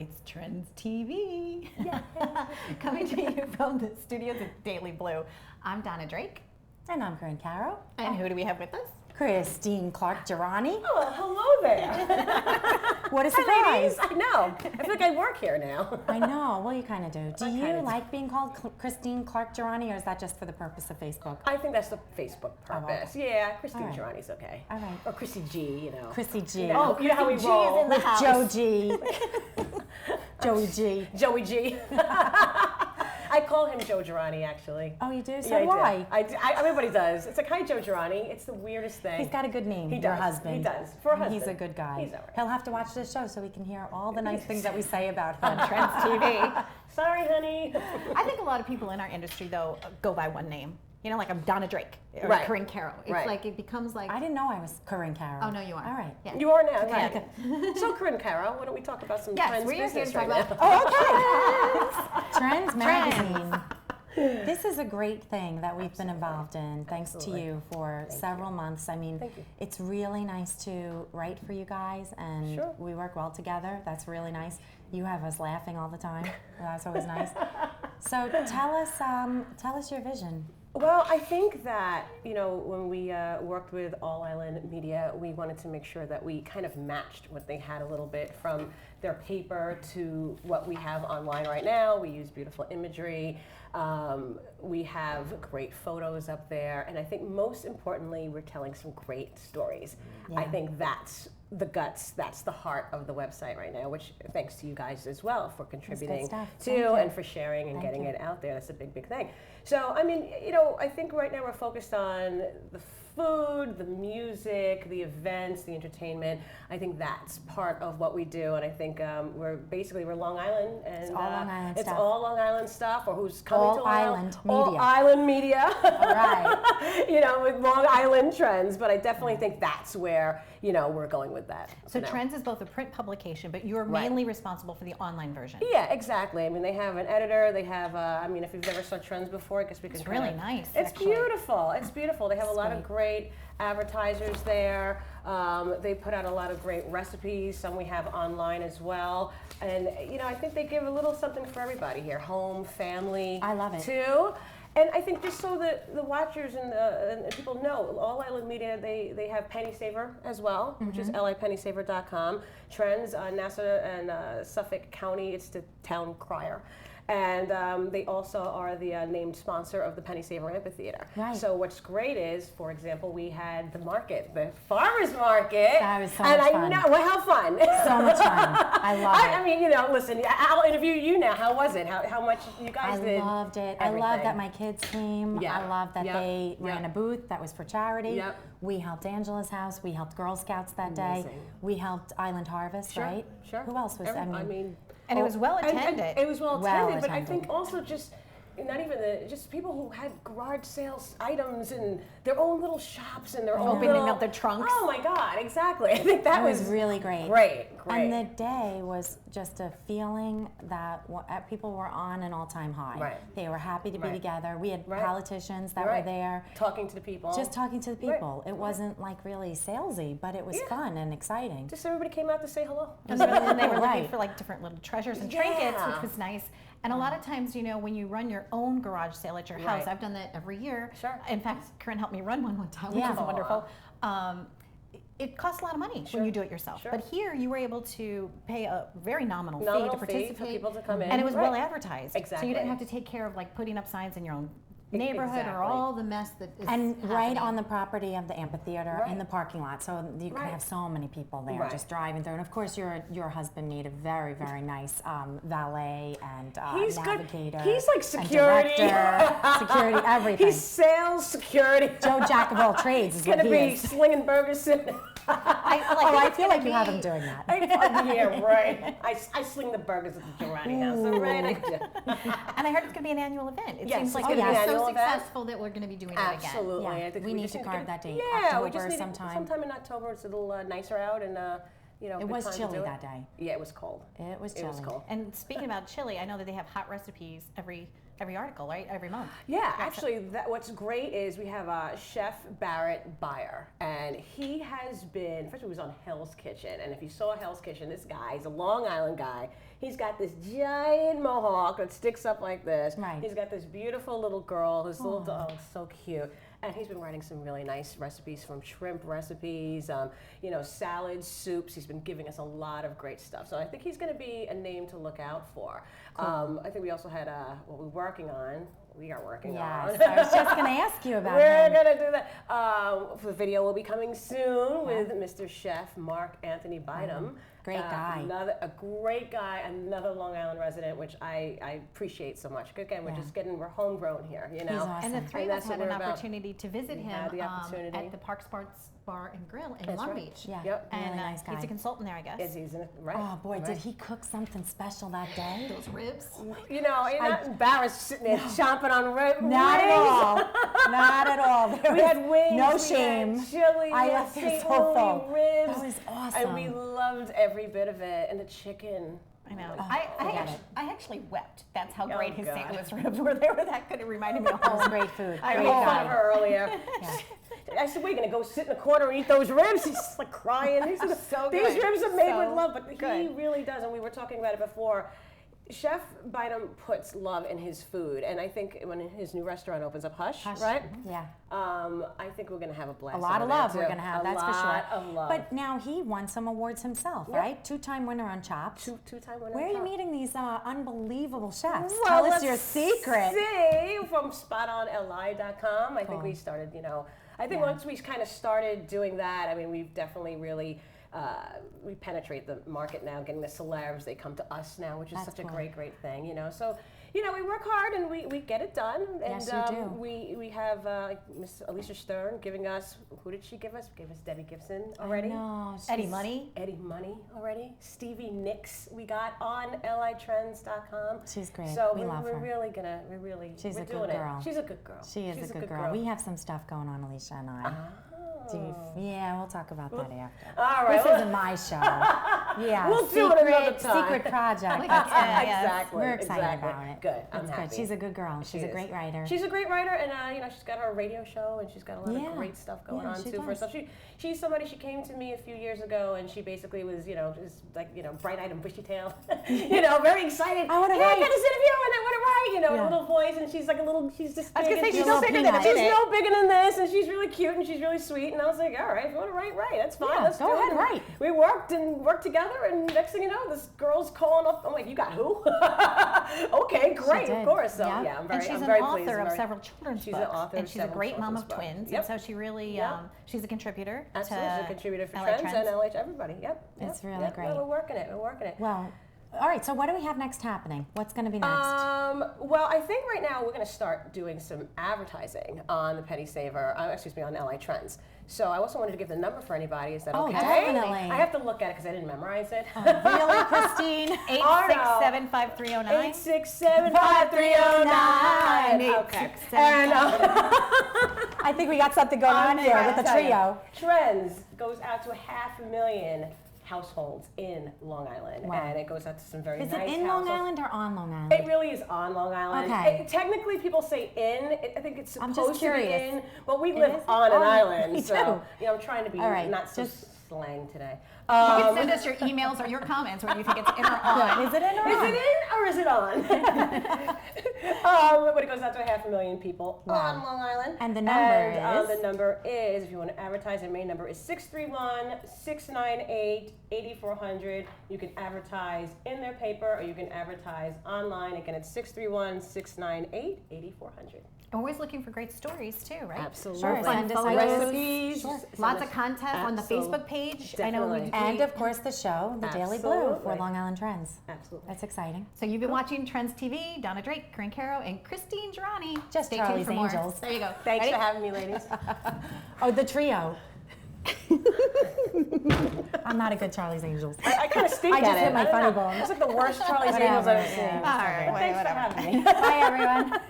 It's Trends TV. Coming to you from the studios of Daily Blu. I'm Donna Drake. And I'm Caro. And who do we have with us? Christine Clark-Gerani. Oh, hello there. What a surprise. I know. I feel like I work here now. I know. Well, you kind of do. Do you kinda like being called Christine Clark-Gerani, or is that just for the purpose of Facebook? I think that's the Facebook purpose. Yeah, Christine All right. Gerani's okay. All right. Or Chrissy G, you know. Chrissy G. You know, you know how we Chrissy G roll. is in the house. Joe G. Joey G. Joey G. I call him Joe Gerani, actually. Oh, you do? So Yeah, why? I do. Everybody does. It's like, hi, Joe Gerani. It's the weirdest thing. He's got a good name. He Your does. husband. He does. For a husband. He's a good guy. He's all right. He'll have to watch this show so we can hear all the nice things that we say about him. On Trends TV. Sorry, honey. I think a lot of people in our industry, though, go by one name. You know, like I'm Donna Drake or Right. Karin Caro. It's Right. like it becomes like. I didn't know I was Karin Caro. Oh, no, you are. All right. Yeah. You are now, Yeah. right? So, Karin Caro, why don't we talk about some Yes, Trends we are here business to talk right about. now? Oh, Trends Magazine. This is a great thing that we've been involved in, thanks Absolutely. to you for several months. I mean, Thank you. it's really nice to write for you guys, and Sure. we work well together. That's really nice. You have us laughing all the time. That's always nice. So tell us your vision. Well, I think that, you know, when we worked with All Island Media, we wanted to make sure that we kind of matched what they had a little bit from their paper to what we have online right now. We use beautiful imagery. We have great photos up there. And I think most importantly, we're telling some great stories. Yeah. I think that's the guts, that's the heart of the website right now, which thanks to you guys as well for contributing stuff. to Thank you. and for sharing and Thank getting you. it out there. That's a big, big thing. So, I mean, you know, I think right now we're focused on the food, the music, the events, the entertainment. I think that's part of what we do, and I think we're Long Island, and It's all Long Island it's stuff. all Long Island stuff, or who's coming All to Long Island All media. Island media. All right. You know, with Long Island Trends, but I definitely think that's where, you know, we're going with that. So for now. Trends is both a print publication, but you're Right. mainly responsible for the online version. Yeah, exactly. I mean, they have an editor. They have, I mean, if you've never saw Trends before, I guess we can. It's really nice. It's actually. beautiful. It's beautiful. They have a lot of Sweet. great advertisers there. They put out a lot of great recipes. Some we have online as well. And you know, I think they give a little something for everybody here. Home, family. I love it. Too. And I think just so that the watchers and people know, All Island Media, they have Penny Saver as well, which is lipennysaver.com. Trends, Nassau and Suffolk County, it's the town crier. And they also are the named sponsor of the Penny Saver Amphitheater. Right. So what's great is, for example, we had the market, the farmers market. That was so and much I fun. know, well, how fun. So much fun. I love it. I mean, you know, listen, I'll interview you now. How was it? How much you guys I did? loved it. I everything. love that my kids came. Yeah. I love that Yep. they ran Yep. a booth that was for charity. Yep. We helped Angela's house. We helped Girl Scouts that day. Amazing. We helped Island Harvest, Sure, right? sure. Who else was? I mean, And it was well and attended. it was well attended, but I attended. think also just not even just people who had garage sales items and their own little shops and their own Opening little, up their trunks. Oh my God, exactly. I think that It was really great. Great. And the day was just a feeling that people were on an all-time high. Right. They were happy to be Right. together. We had Right. politicians that Right. were there. Talking to the people. Just talking to the Right. people. It wasn't like really salesy, but it was Yeah. fun and exciting. Just everybody came out to say hello. And they were looking Right. for like different little treasures and trinkets, Yeah. which was nice. And a lot of times, you know, when you run your own garage sale at your house, Right. I've done that every year. Sure. In fact, Karin helped me run one time, which Yeah. was Aw. wonderful. It costs a lot of money Sure. when you do it yourself. Sure. But here, you were able to pay a very nominal fee Nominal to fee participate. for people to come in. And it was Right. well advertised. So Exactly. you didn't have to take care of like putting up signs in your own neighborhood or Exactly. all the mess that is And right happening. on the property of the amphitheater Right. in the parking lot, so you can Right. have so many people there Right. just driving through. And of course, your husband made a very, very nice valet and He's good. navigator. He's like and security. director, security, everything. He's sales, security. Joe Jack of all trades is He's gonna what he be is. slinging burgers. I feel like you have him doing that. Yeah, right. I sling the burgers at the Gerani house. So right, I do. And I heard it's going to be an annual event. It Yes, seems like it's it's gonna be an so annual event. successful that we're going to be doing it again. Absolutely. Yeah, I think we need just to carve that date. Yeah, we October just need sometime. sometime in October. It's a little nicer out, and you know, It good was time to chilly do it. that day. Yeah, it was cold. It was It chilly. was cold. And speaking about chili, I know that they have hot recipes every every article, right? Every month. Yeah, actually, what's great is we have Chef Barrett Beyer, and he has been, first of all, he was on Hell's Kitchen, and if you saw Hell's Kitchen, this guy, he's a Long Island guy. He's got this giant mohawk that sticks up like this. Right. He's got this beautiful little girl, his little dog, so cute. And he's been writing some really nice recipes, from shrimp recipes, salads, soups. He's been giving us a lot of great stuff. So I think he's going to be a name to look out for. Cool. I think we also had what we're working on. We are working on. Yes, I was just going to ask you about We're him. going to do that. The video will be coming soon with Mr. Chef Mark Anthony Bynum. Great guy. A great guy, another Long Island resident, which I appreciate so much. Again, we're homegrown here, you know. He's awesome. And the three of us had what an we're about. opportunity to visit him had the opportunity. at the Park Sports Bar and Grill in That's Long right. Beach. Yeah, Yep. And really nice guy. he's a consultant there, I guess. Right. Oh boy, right. did he cook something special that day? Those ribs. You know, you're not embarrassed sitting there chomping on ribs. Not at all. Not at all. We had wings. No we shame. Had chili. I we had left it St. so Louis full. ribs. That was awesome. And we loved every bit of it. And the chicken. I know. Oh, I actually wept. That's how Oh, great his God. St. Louis ribs were. They were that good. It reminded me of That home. was great food. I Great made fun guy. of her earlier. Yeah. I said, we're going to go sit in the corner and eat those ribs. He's just like crying. These So these good. ribs are made So with love, but he good. really does. And we were talking about it before. Chef Bynum puts love in his food. And I think when his new restaurant opens up, Hush. Right? Yeah. I think we're going to have a blast. A lot of over there, love we're too. going to have, a that's for sure. lot of love. But now he won some awards himself, Yep. right? Two-time winner on Chops. Two-time winner. Where are you meeting these unbelievable chefs? Well, Tell us let's your secret. see, from spotonli.com. I think we started, I think once we kind of started doing that, I mean, we've definitely really, we penetrate the market now, getting the celebs, they come to us now, which is That's such a cool. great, great thing, So, we work hard and we get it done. And Yes, you do. we have Miss Alicia Stern giving us, who did she give us? Gave us Debbie Gibson already. No, Eddie Money. Eddie Money already. Stevie Nicks we got on litrends.com. She's great. So we love we're her. really gonna, She's we're a good doing girl. it. She's a good girl. She is She's a good girl. We have some stuff going on, Alicia and I. Yeah, we'll talk about that after. All right. This isn't my show. Yeah, We'll do it another time. secret project. Exactly. We're excited exactly. about it. Good. I'm It's happy. good. She's a good girl. She's a is. great writer. She's a great writer, and she's got her radio show, and she's got a lot Yeah. of great stuff going Yeah, on she too for does. herself. She's somebody. She came to me a few years ago, and she basically was, just like, bright-eyed and bushy-tailed, very excited. I wanna Hey, I write. got this interview, and I want to write, Yeah. a little voice, and she's like she's just. I was big, gonna say, and she's no little bigger than a peanut. She's minute. no bigger than this, and she's really cute, and she's really sweet. And I was like, all right, if you want to write, that's fine. Yeah, Let's go do ahead, it. And write. We worked together, and next thing you know, this girl's calling up. I'm like, you got who? Okay, great, did. of course. So Yeah. yeah, I'm very, And she's I'm an very author pleased. of several children's She's books. an author and of she's a several great mom children's of books. twins. Yep. And so she really, Yep. she's a contributor Absolutely, she's a to contributor for LA Trends and LH Everybody. Yep. It's really yep. great. No, we're working it. We're working it. Well, all right. So what do we have next happening? What's going to be next? Well, I think right now we're going to start doing some advertising on the Penny Saver, on LA Trends. So I also wanted to give the number for anybody. Is that Oh, okay? definitely. I have to look at it because I didn't memorize it. Really, Christine? 867-5309. 867-5309. Okay. And I think we got something going on here with the trio. Trends goes out to 500,000 households in Long Island, Wow. and it goes out to some very Is nice it in Long households. Island or on Long Island? It really is on Long Island. Okay. Technically, people say in. I think it's I'm supposed just to be curious. in, but we It live is? on an Oh, island, me so too. I'm trying to be All right, not so just- slang today. You can send us your emails or your comments where you think it's in or on. Is it in or Is on? it in or is it on? But it goes out to 500,000 people Wow. on Long Island. And the number is? The number is, if you want to advertise, the main number is 631-698-8400. You can advertise in their paper or you can advertise online. Again, it's 631-698-8400. We're always looking for great stories too, right? Absolutely. Sure, Fun send us photos. recipes. Sure. Send Lots us- of content on the Absolutely. Facebook page. I know we Definitely. And of course, the show, the Daily Blu for Absolutely. Long Island Trends. Absolutely. That's exciting. So you've been watching Trends TV, Donna Drake, Karin, Caro, and Christine Gerani. Just Stay Charlie's tuned for more. Angels. There you go. Thanks Ready? for having me, ladies. Oh, the trio. I'm not a good Charlie's Angels. I kind of stink I at just it. hit my I don't funny know. bone. It's like the worst Charlie's Whatever, Angels I've ever yeah. seen. All right, Thanks for whatever. having me. Bye, everyone.